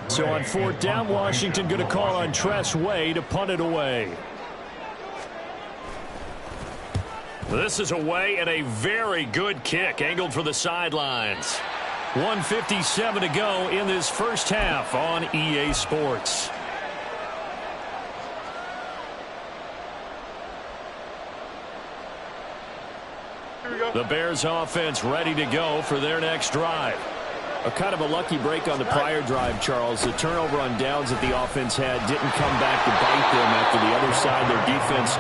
So on fourth down, Washington going to call on Tress Way to punt it away. This is away and a very good kick angled for the sidelines. 1:57 to go in this first half on EA Sports. The Bears offense ready to go for their next drive. A kind of a lucky break on the prior drive, Charles. The turnover on downs that the offense had didn't come back to bite them after the other side. Their defense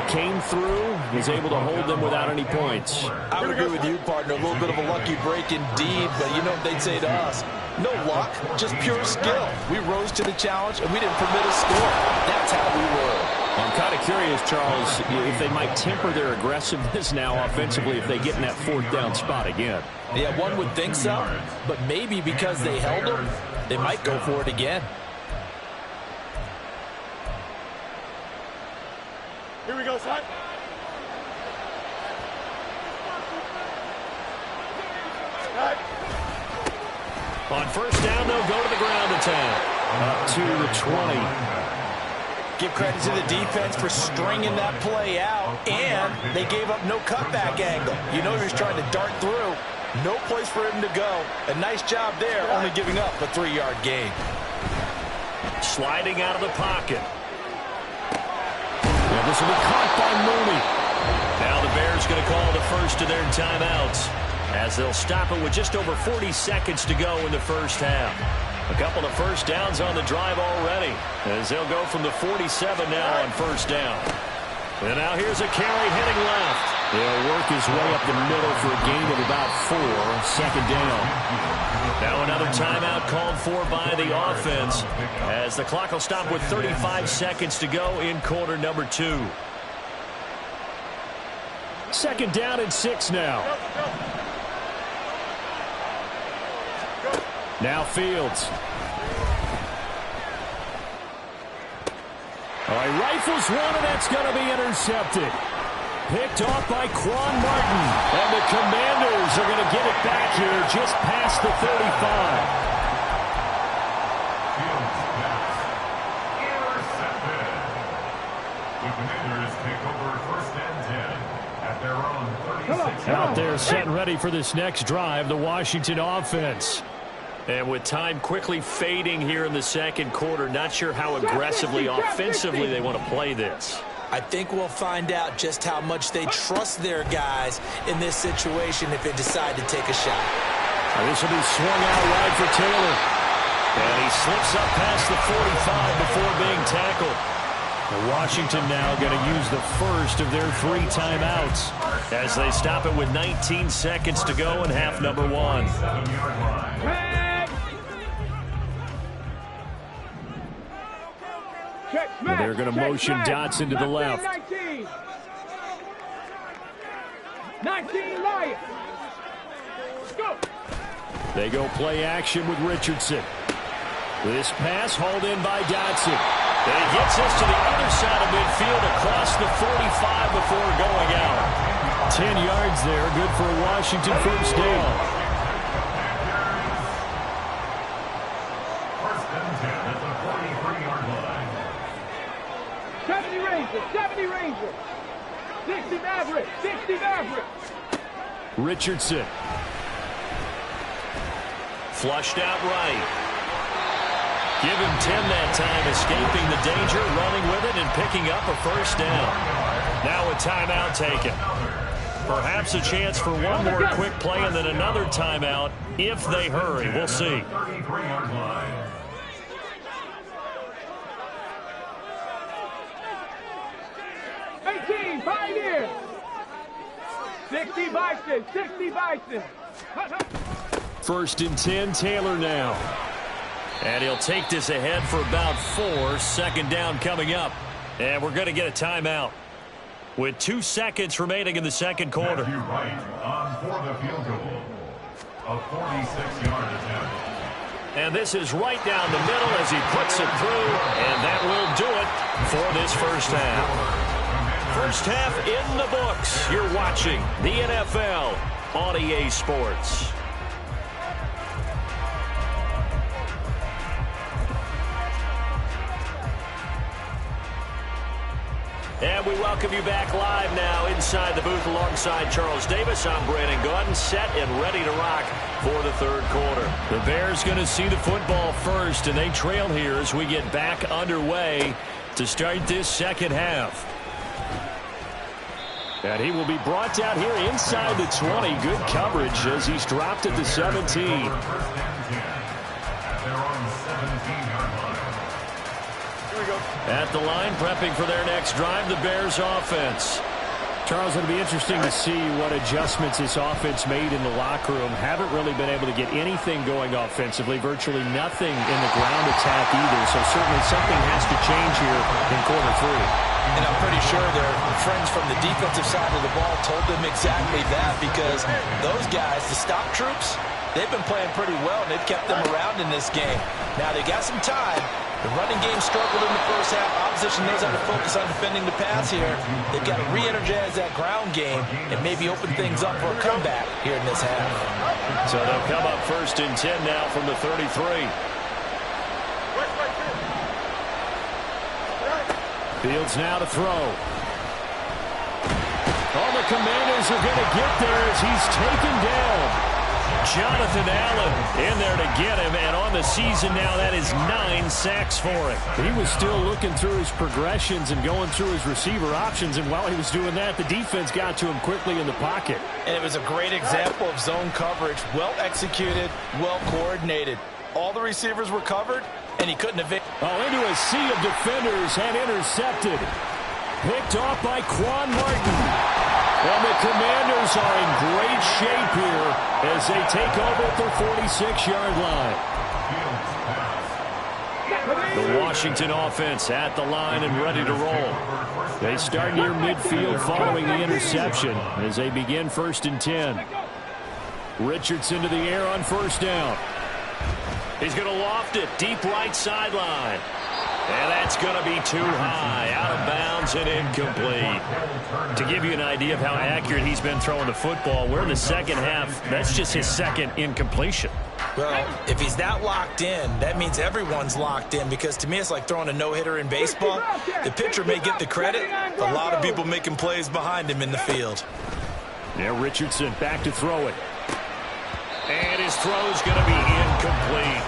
came through, was able to hold them without any points. I would agree with you, partner. A little bit of a lucky break indeed, but you know what they'd say to us? No luck, just pure skill. We rose to the challenge, and we didn't permit a score. That's how we roll. I'm kind of curious, Charles, if they might temper their aggressiveness now offensively if they get in that fourth down spot again. Yeah, one would think so, but maybe because they held them, they might go for it again. Here we go, son. On first down, they'll go to the ground attack. Up to the 20. Give credit to the defense for stringing that play out, and they gave up no cutback angle. You know he was trying to dart through. No place for him to go. A nice job there, only giving up a 3-yard gain. Sliding out of the pocket. And this will be caught by Mooney. Now the Bears going to call the first of their timeouts as they'll stop it with just over 40 seconds to go in the first half. A couple of first downs on the drive already as they'll go from the 47 now on first down. And now here's a carry heading left. He'll work his way up the middle for a gain of about 4, second down. Now another timeout called for by the offense as the clock will stop with 35 seconds to go in quarter number 2. Second down and 6 now. Now Fields. All right, rifles one, and that's going to be intercepted. Picked off by Quan Martin. And the Commanders are going to get it back here just past the 35. Intercepted. The Commanders take over first and 10 at their own 36. Out there set and ready for this next drive, the Washington offense. And with time quickly fading here in the second quarter, not sure how aggressively, offensively they want to play this. I think we'll find out just how much they trust their guys in this situation if they decide to take a shot. Now this will be swung out wide for Taylor. And he slips up past the 45 before being tackled. And Washington now going to use the first of their 3 timeouts as they stop it with 19 seconds to go in half number 1. And they're going to motion Dotson to the left. 19 Lions. Go. They go play action with Richardson. This pass hauled in by Dotson. And he gets us to the other side of midfield across the 45 before going out. 10 yards there, good for a Washington first down. First and 10 at the 43-yard line. 70 Rangers, 70 Rangers. 60 Mavericks, 60 Mavericks. Richardson. Flushed out right. Give him 10 that time, escaping the danger, running with it, and picking up a first down. Now a timeout taken. Perhaps a chance for one more quick play and then another timeout if they hurry. We'll see. 33-yard line. 18 Pioneers. 60 Bison, 60 Bison. First and 10, Taylor now. And he'll take this ahead for about 4. Second down coming up. And we're going to get a timeout with 2 seconds remaining in the second quarter. Matthew Wright on for the field goal. A 46-yard attempt. And this is right down the middle as he puts it through. And that will do it for this first half. First half in the books. You're watching the NFL on EA Sports. And we welcome you back live now inside the booth alongside Charles Davis. I'm Brandon Gaudin, set and ready to rock for the third quarter. The Bears going to see the football first, and they trail here as we get back underway to start this second half. And he will be brought down here inside the 20. Good coverage as he's dropped at the 17. At the line, prepping for their next drive, the Bears offense. Charles, it'll be interesting to see what adjustments this offense made in the locker room. Haven't really been able to get anything going offensively, virtually nothing in the ground attack either. So certainly something has to change here in quarter three. And I'm pretty sure their friends from the defensive side of the ball told them exactly that, because those guys, the stop troops, they've been playing pretty well, and they've kept them around in this game. Now, they got some time. The running game struggled in the first half. Opposition knows how to focus on defending the pass here. They've got to re-energize that ground game and maybe open things up for a comeback here in this half. So they'll come up 1st and 10 now from the 33. Fields now to throw. All the Commanders are going to get there as he's taken down. Jonathan Allen in there to get him, and on the season now, that is 9 sacks for him. He was still looking through his progressions and going through his receiver options, and while he was doing that, the defense got to him quickly in the pocket. And it was a great example of zone coverage, well executed, well coordinated. All the receivers were covered, and he couldn't evade. Oh, into a sea of defenders and intercepted. Picked off by Quan Martin. And the Commanders are in great shape here as they take over at their 46-yard line. The Washington offense at the line and ready to roll. They start near midfield following the interception as they begin 1st and 10. Richardson to the air on 1st down. He's going to loft it deep right sideline. And that's going to be too high, out of bounds and incomplete. To give you an idea of how accurate he's been throwing the football, we're in the second half. That's just his second incompletion. Well, if he's that locked in, that means everyone's locked in, because to me it's like throwing a no-hitter in baseball. The pitcher may get the credit, but a lot of people making plays behind him in the field. Now Richardson back to throw it. And his throw's going to be incomplete.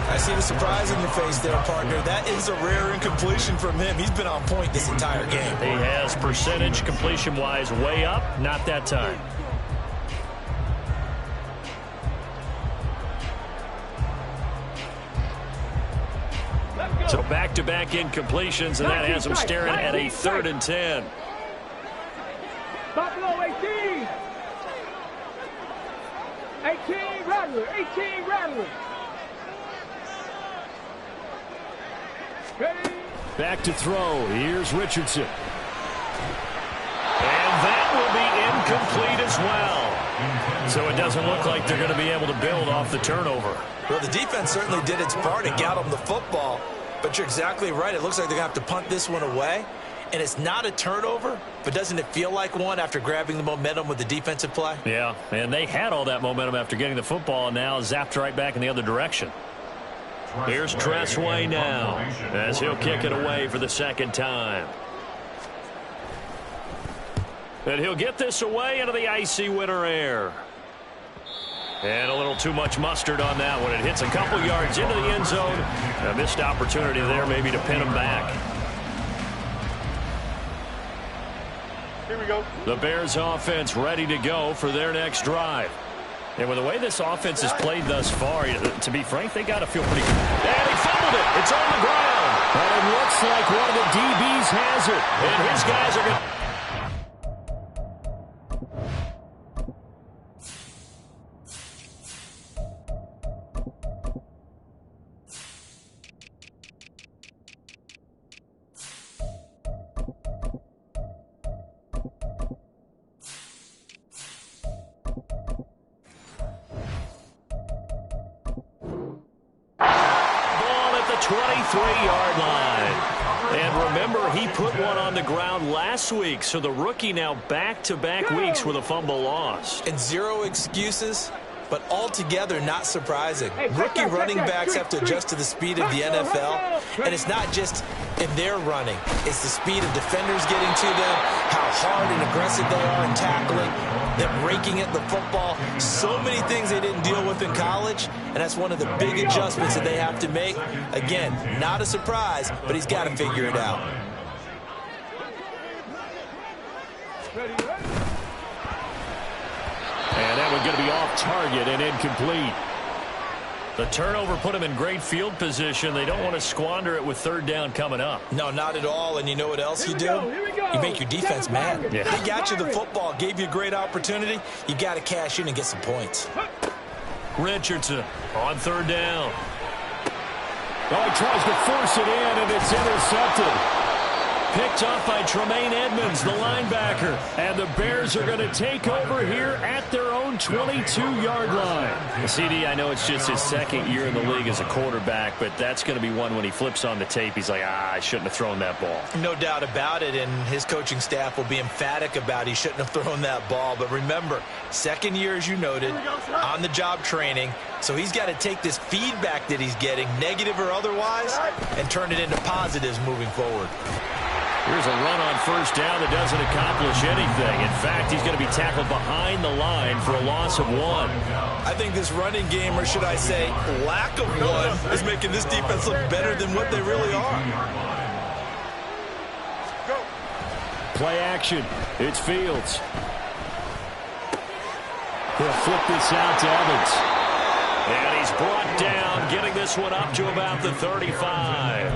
I see the surprise in your face there, partner. That is a rare incompletion from him. He's been on point this entire game. He has percentage completion-wise way up, not that time. So back-to-back incompletions, and that has him staring at a 3rd and 10. Buffalo 18. 18 Rattler. 18 Rattler. Back to throw. Here's Richardson. And that will be incomplete as well. So it doesn't look like they're going to be able to build off the turnover. Well, the defense certainly did its part and got them the football. But you're exactly right. It looks like they're going to have to punt this one away. And it's not a turnover, but doesn't it feel like one after grabbing the momentum with the defensive play? Yeah, and they had all that momentum after getting the football, and now zapped right back in the other direction. Here's Tressway now as he'll kick it away for the second time. And he'll get this away into the icy winter air. And a little too much mustard on that one. It hits a couple yards into the end zone. A missed opportunity there maybe to pin him back. Here we go. The Bears offense ready to go for their next drive. And with the way this offense has played thus far, to be frank, they got to feel pretty good. And he fumbled it. It's on the ground. But it looks like one of the DBs has it. And his guys are going to... the 23-yard line. And remember, he put one on the ground last week, so the rookie now back-to-back weeks with a fumble lost. And zero excuses. but altogether not surprising. Rookie running backs have to adjust to the speed of the NFL, and it's not just in their running. It's the speed of defenders getting to them, how hard and aggressive they are in tackling, them raking at the football. So many things they didn't deal with in college, and that's one of the big adjustments that they have to make. Again, not a surprise, but he's got to figure it out. And that one's going to be off target and incomplete. The turnover put him in great field position. They don't want to squander it with third down coming up. No, not at all. And you know what else you do? You make your defense mad. Yeah. They got you the football, gave you a great opportunity. You got to cash in and get some points. Richardson on third down. Oh, he tries to force it in, and it's intercepted. Picked off by Tremaine Edmonds, the linebacker. And the Bears are going to take over here at their own 22-yard line. CD, I know it's just his second year in the league as a quarterback, but that's going to be one when he flips on the tape, he's like, I shouldn't have thrown that ball. No doubt about it, and his coaching staff will be emphatic about he shouldn't have thrown that ball. But remember, second year, as you noted, on-the-job training, so he's got to take this feedback that he's getting, negative or otherwise, and turn it into positives moving forward. Here's a run on first down that doesn't accomplish anything. In fact, he's going to be tackled behind the line for a loss of 1. I think this running game, or should I say lack of one, is making this defense look better than what they really are. Play action. It's Fields. He'll flip this out to Evans. And he's brought down, getting this one up to about the 35.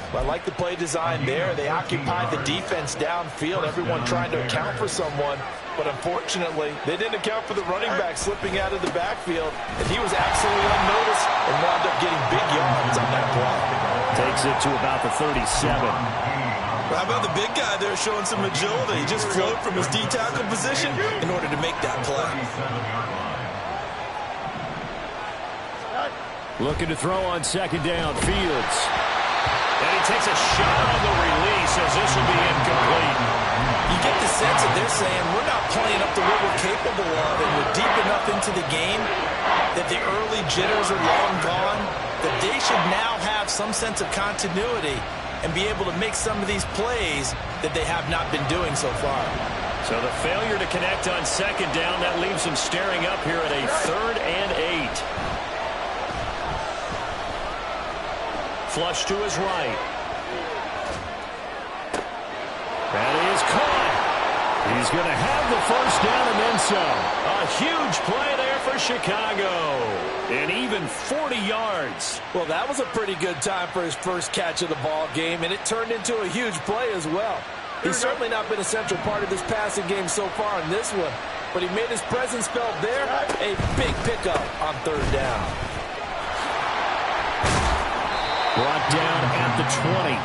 Well, I like the play design there. They occupied the defense downfield, everyone trying to account for someone. But unfortunately, they didn't account for the running back slipping out of the backfield. And he was absolutely unnoticed and wound up getting big yards on that play. Takes it to about the 37. Well, how about the big guy there showing some agility? He just flowed from his D-tackle position in order to make that play. Looking to throw on second down. Fields. And he takes a shot on the release as this will be incomplete. You get the sense that they're saying we're not playing up to what we're capable of, and we're deep enough into the game that the early jitters are long gone, that they should now have some sense of continuity and be able to make some of these plays that they have not been doing so far. So the failure to connect on second down, that leaves them staring up here at a 3rd and 8. Flush to his right. That is caught. He's going to have the first down and then some. A huge play there for Chicago. And even 40 yards. Well, that was a pretty good time for his first catch of the ball game, and it turned into a huge play as well. He's certainly not been a central part of this passing game so far in this one, but he made his presence felt there. A big pickup on third down. Brought down at the 20.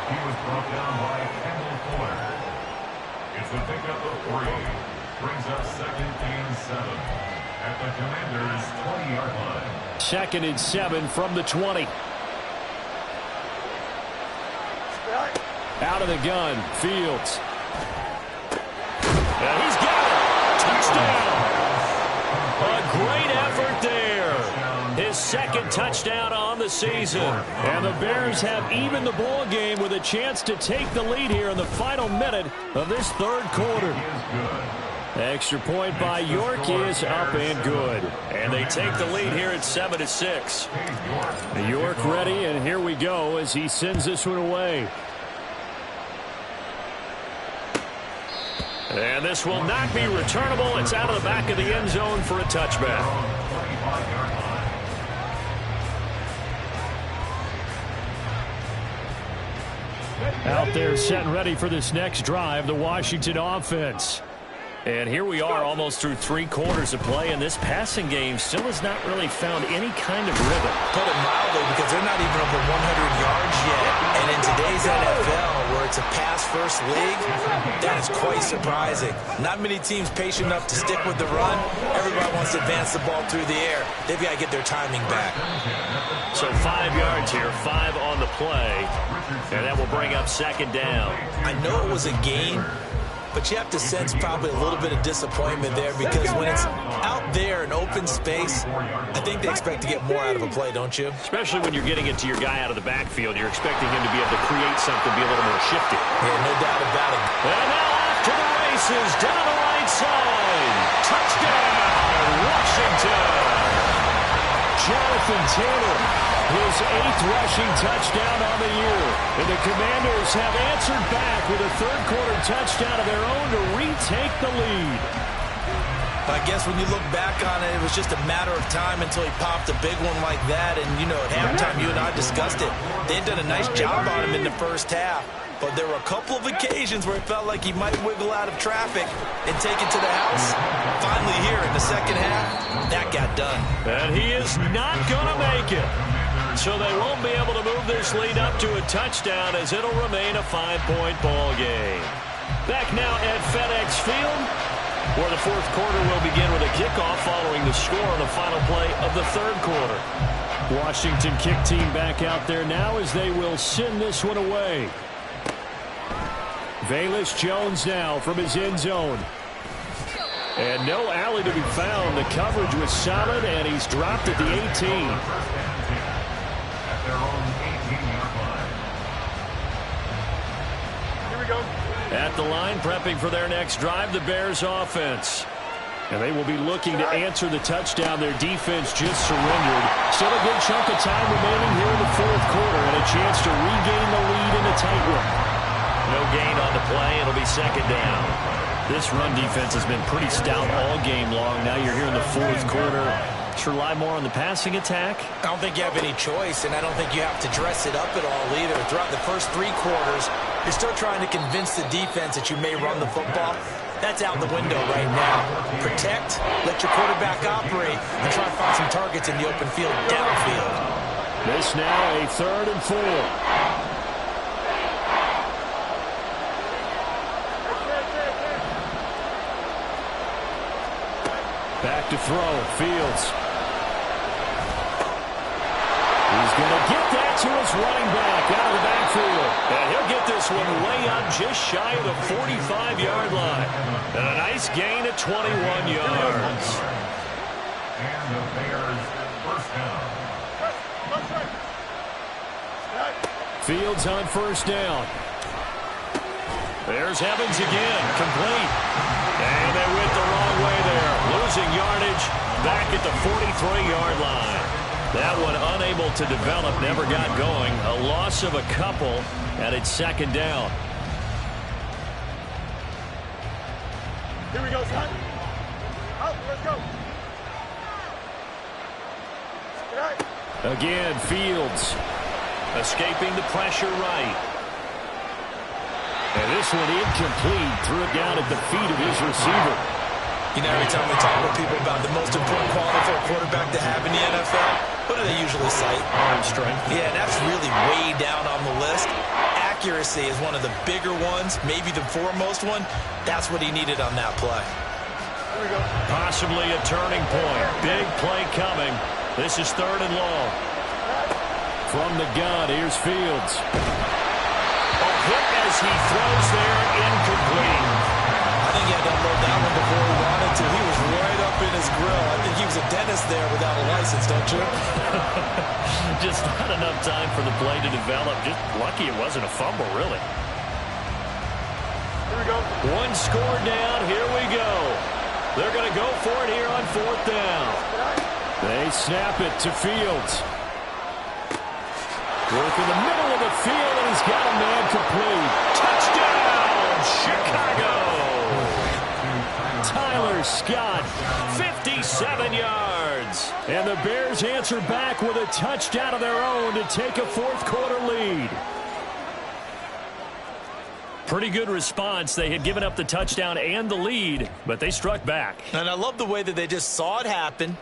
He was brought down by Kendall Fuller. It's a pickup of 3. Brings up 2nd and 7 at the Commanders' 20-yard line. 2nd and 7 from the 20. Out of the gun, Fields. And he's got it. Touchdown. A great effort there. His 2nd touchdown on the season. And the Bears have evened the ball game with a chance to take the lead here in the final minute of this 3rd quarter. Extra point by York is up and good. And they take the lead here at 7-6. York ready, and here we go as he sends this one away. And this will not be returnable. It's out of the back of the end zone for a touchback. Out there set and ready for this next drive, the Washington offense. And here we are almost through 3 quarters of play, and this passing game still has not really found any kind of rhythm. Put it mildly, because they're not even over 100 yards yet. And in today's NFL, where it's a pass-first league, that is quite surprising. Not many teams patient enough to stick with the run. Everybody wants to advance the ball through the air. They've got to get their timing back. So 5 yards here, 5 on the play, and that will bring up 2nd down. I know it was a gain, but you have to sense probably a little bit of disappointment there because when it's out there in open space, I think they expect to get more out of a play, don't you? Especially when you're getting it to your guy out of the backfield. You're expecting him to be able to create something, be a little more shifty. Yeah, no doubt about it. And now off to the races, down the right side. Touchdown, Washington. Jonathan Taylor, his 8th rushing touchdown on the year. And the Commanders have answered back with a third-quarter touchdown of their own to retake the lead. I guess when you look back on it, it was just a matter of time until he popped a big one like that. And, you know, at halftime, you and I discussed it. They'd done a nice job on him in the first half. But there were a couple of occasions where it felt like he might wiggle out of traffic and take it to the house. Finally here in the second half, that got done. And he is not going to make it. So they won't be able to move this lead up to a touchdown as it'll remain a 5-point ball game. Back now at FedEx Field, where the fourth quarter will begin with a kickoff following the score on the final play of the third quarter. Washington kick team back out there now as they will send this one away. Velus Jones now from his end zone. And no alley to be found. The coverage was solid, and he's dropped at the 18. At their own 18-yard line. Here we go. At the line, prepping for their next drive, the Bears offense. And they will be looking to answer the touchdown. Their defense just surrendered. Still a good chunk of time remaining here in the fourth quarter, and a chance to regain the lead in a tight one. No gain on the play. It'll be second down. This run defense has been pretty stout all game long. Now you're here in the fourth quarter. Should rely more on the passing attack. I don't think you have any choice, and I don't think you have to dress it up at all either. Throughout the first 3 quarters, you're still trying to convince the defense that you may run the football. That's out the window right now. Protect, let your quarterback operate, and try to find some targets in the open field downfield. This now a 3rd and 4. Back to throw, Fields. He's going to get that to his running back out of the backfield. And he'll get this one way up just shy of the 45-yard line. And a nice gain of 21 yards. And the Bears first down. Fields on first down. There's Evans again, complete. And they went the wrong way there. Losing yardage back at the 43-yard line. That one unable to develop, never got going. A loss of a couple, and it's second down. Here we go, son. Out, let's go. Again, Fields. Escaping the pressure right. And this one incomplete. Threw it down at the feet of his receiver. You know, every time we talk with people about the most important quality for a quarterback to have in the NFL, what do they usually cite? Arm strength. Yeah, that's really way down on the list. Accuracy is one of the bigger ones, maybe the foremost one. That's what he needed on that play. Here we go. Possibly a turning point. Big play coming. This is 3rd and long. From the gun, here's Fields. A hit as he throws there, incomplete. I think he had to unload that one before he wanted to. He was right up in his grill. I think he was a dentist there without a license, don't you? Just not enough time for the play to develop. Just lucky it wasn't a fumble, really. Here we go. One score down. Here we go. They're going to go for it here on 4th down. They snap it to Fields. Work in the middle of the field, and he's got a man complete. Touchdown, Chicago! Tyler Scott, 57 yards. and the Bears answer back with a touchdown of their own to take a fourth quarter lead. Pretty good response. They had given up the touchdown and the lead, but they struck back. And I love the way that they just saw it happen.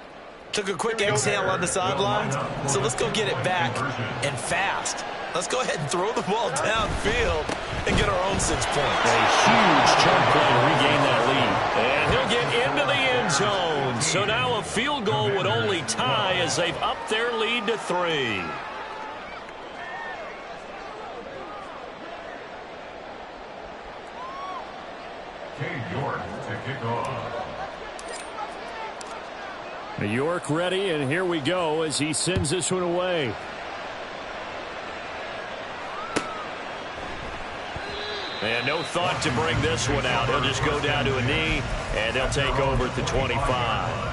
Took a quick exhale on the sidelines. So let's go get it back and fast. Let's go ahead and throw the ball downfield and get our own 6 points. A huge chunk play to regain that lead. And he'll get into the end zone. So now a field goal would only tie as they've upped their lead to 3. York to kick off. York ready, and here we go as he sends this one away. And no thought to bring this one out. He'll just go down to a knee, and they'll take over at the 25.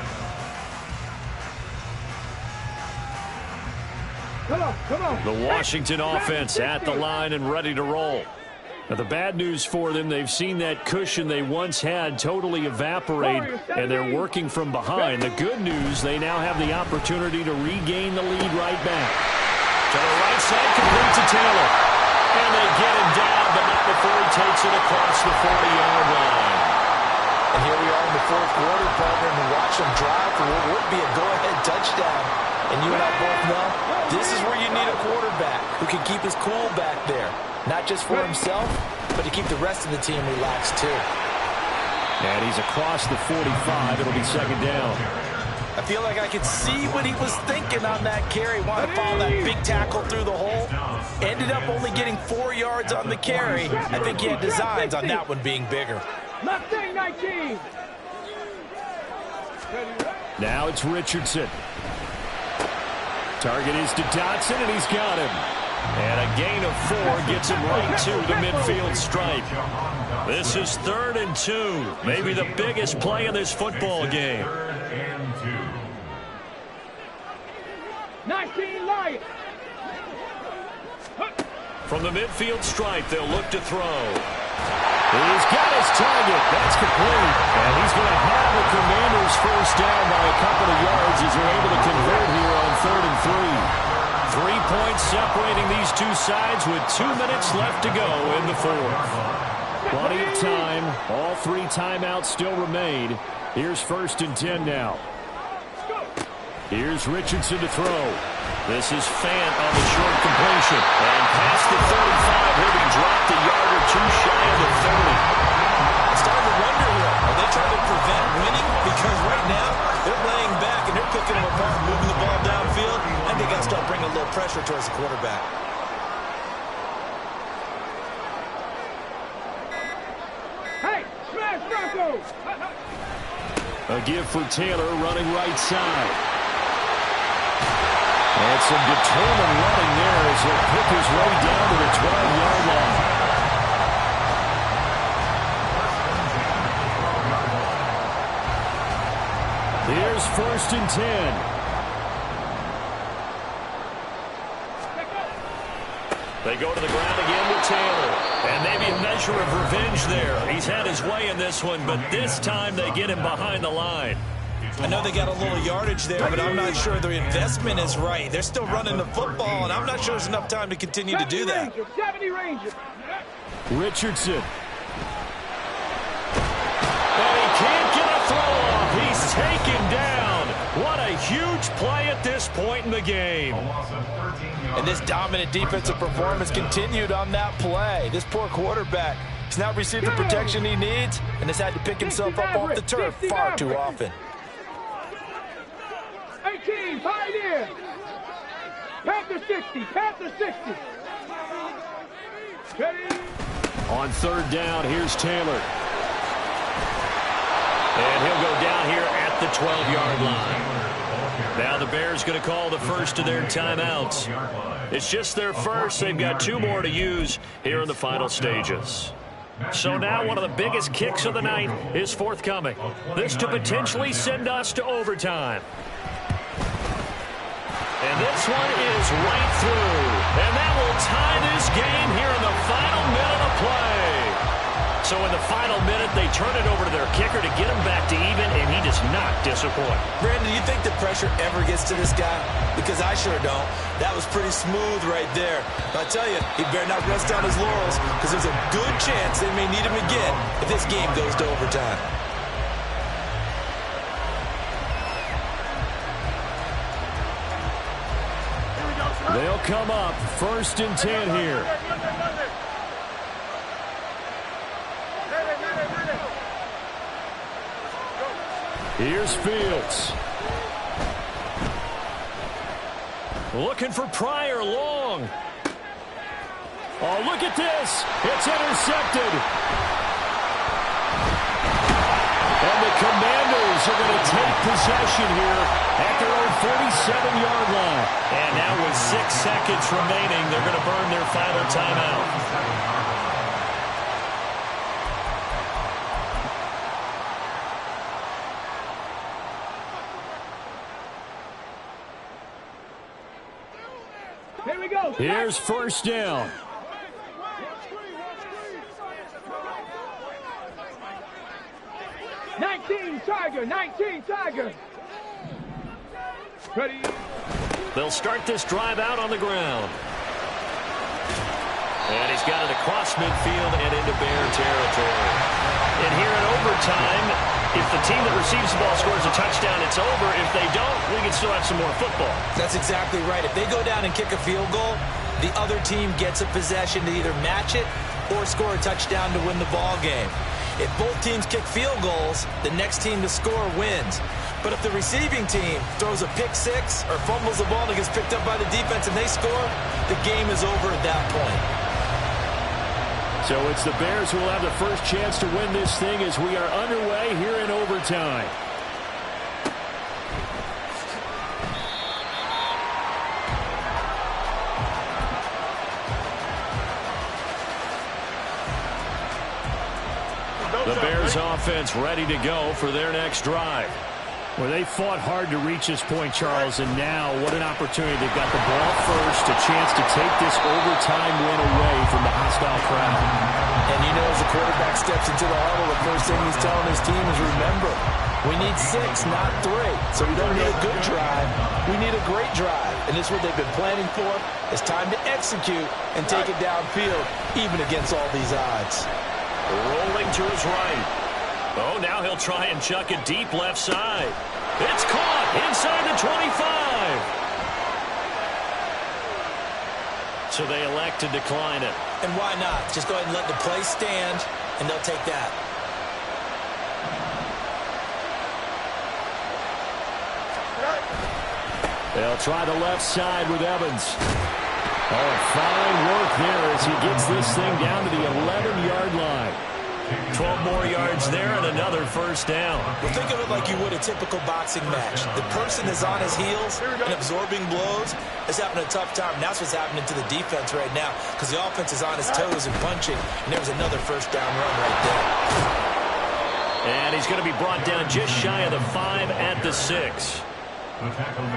Come on. The Washington offense at the line and ready to roll. Now, the bad news for them, they've seen that cushion they once had totally evaporate, and they're working from behind. The good news, they now have the opportunity to regain the lead right back. To the right side, complete to Taylor. And they get him down, but not before he takes it across the 40-yard line. And here we are in the fourth quarter, partner, and watch him drive for what would be a go-ahead touchdown. And you and I both know this is where you need a quarterback who can keep his cool back there. Not just for himself, but to keep the rest of the team relaxed too. And he's across the 45. It'll be second down. I feel like I could see what he was thinking on that carry. Wanted to follow that big tackle through the hole. Ended up only getting 4 yards on the carry. I think he had designs on that one being bigger. Mustang 19. Now it's Richardson. Target is to Dotson, and he's got him. And a gain of 4 gets him right to the midfield stripe. This is 3rd and 2. Maybe the biggest play in this football game. 19 Lions. From the midfield stripe, they'll look to throw. He's got his target. That's complete. And he's going to have the Commanders first down by a couple of yards as they're able to convert here on 3rd and 3. 3 points separating these two sides with 2 minutes left to go in the fourth. Plenty of time. All 3 timeouts still remain. Here's 1st and 10 now. Here's Richardson to throw. This is Fant on the short completion. And past the 35, he'll be dropped a yard or 2 shy of the 30. I'm starting to wonder here, are they trying to prevent winning? Because right now, they're laying back and they're picking them apart, moving the ball downfield, and they got to start bringing a little pressure towards the quarterback. Hey, smash Bronco. A give for Taylor running right side. And some determined running there as he'll pick his way down to the 12-yard line. Here's 1st and 10. They go to the ground again with Taylor. And maybe a measure of revenge there. He's had his way in this one, but this time they get him behind the line. I know they got a little yardage there, but I'm not sure the investment is right. They're still running the football, and I'm not sure there's enough time to continue to do that. 70 Rangers. Richardson. And he can't get a throw off. He's taken down. What a huge play at this point in the game. And this dominant defensive performance continued on that play. This poor quarterback, he's not received the protection he needs and has had to pick himself up off the turf far too often. 18, Pioneer. Panther 60, Panther 60. Ready? On 3rd down, here's Taylor. And he'll go down here at the 12-yard line. Now the Bears going to call the first of their timeouts. It's just their first. They've got 2 more to use here in the final stages. So now one of the biggest kicks of the night is forthcoming. This to potentially send us to overtime. And this one is right through. And that will tie this game here in the final minute of play. So in the final minute, they turn it over to their kicker to get him back to even, and he does not disappoint. Brandon, do you think the pressure ever gets to this guy? Because I sure don't. That was pretty smooth right there. But I tell you, he better not rest on his laurels, because there's a good chance they may need him again if this game goes to overtime. They'll come up 1st and 10 here. Here's Fields. Looking for Pryor long. Oh, look at this. It's intercepted. And the Commanders are going to take possession here at their own 47-yard line. And now with 6 seconds remaining, they're going to burn their final timeout. Here we go. Here's first down. Nineteen Tiger. Ready. They'll start this drive out on the ground. And he's got it across midfield and into Bear territory. And here in overtime, if the team that receives the ball scores a touchdown, it's over. If they don't, we can still have some more football. That's exactly right. If they go down and kick a field goal, the other team gets a possession to either match it or score a touchdown to win the ball game. If both teams kick field goals, the next team to score wins. But if the receiving team throws a pick six or fumbles the ball and it gets picked up by the defense and they score, the game is over at that point. So it's the Bears who will have the first chance to win this thing as we are underway here in overtime. The Bears offense ready to go for their next drive. Well, they fought hard to reach this point, Charles, and now what an opportunity. They've got the ball first, a chance to take this overtime win away from the hostile crowd. And you know, as the quarterback steps into the huddle, the first thing he's telling his team is, remember, we need 6, not 3. So we don't need a good drive. We need a great drive. And this is what they've been planning for. It's time to execute and take it downfield, even against all these odds. Rolling to his right. Oh, now he'll try and chuck it deep left side. It's caught inside the 25. So they elect to decline it. And why not? Just go ahead and let the play stand, and they'll take that. They'll try the left side with Evans. Oh, fine work there as he gets this thing down to the 11-yard line. 12 more yards there and another first down. Well, think of it like you would a typical boxing match. The person is on his heels and absorbing blows is having a tough time. And that's what's happening to the defense right now because the offense is on his toes and punching. And there was another first down run right there. And he's going to be brought down just shy of the 5 at the 6.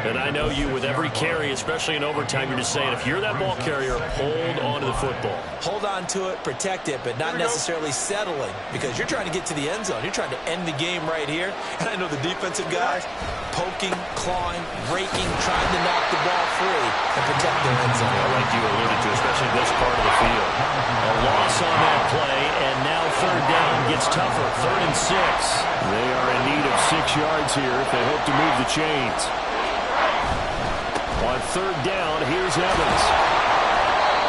And I know you, with every carry, especially in overtime, you're just saying, if you're that ball carrier, hold on to the football. Hold on to it, protect it, but not necessarily settling because you're trying to get to the end zone. You're trying to end the game right here. And I know the defensive guys poking, clawing, raking, trying to knock the ball free and protect their end zone. Like you alluded to, especially this part of the field. A loss on that play, and now third down gets tougher. 3rd and 6. They are in need of 6 yards here if they hope to move the chains. On 3rd down, here's Evans.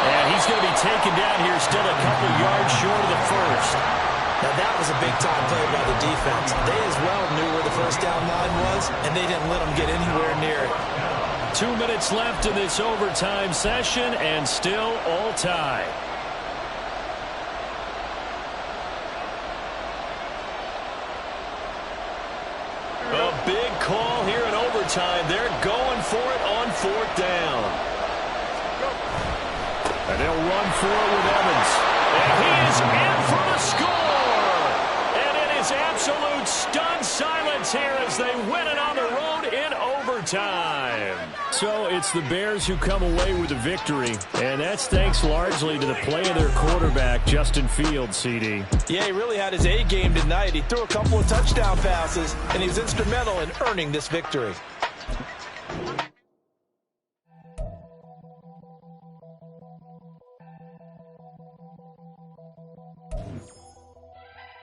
And he's going to be taken down here still a couple yards short of the first. Now that was a big-time play by the defense. They as well knew where the first down line was, and they didn't let them get anywhere near it. 2 minutes left in this overtime session, and still all tied. A big call here in overtime. They're going for it on 4th down. And they'll run for it with Evans. And he is in for the score. And it is absolute stunned silence here as they win it on the road in overtime. So it's the Bears who come away with the victory, and that's thanks largely to the play of their quarterback, Justin Fields, CD. Yeah, he really had his A game tonight. He threw a couple of touchdown passes, and he was instrumental in earning this victory.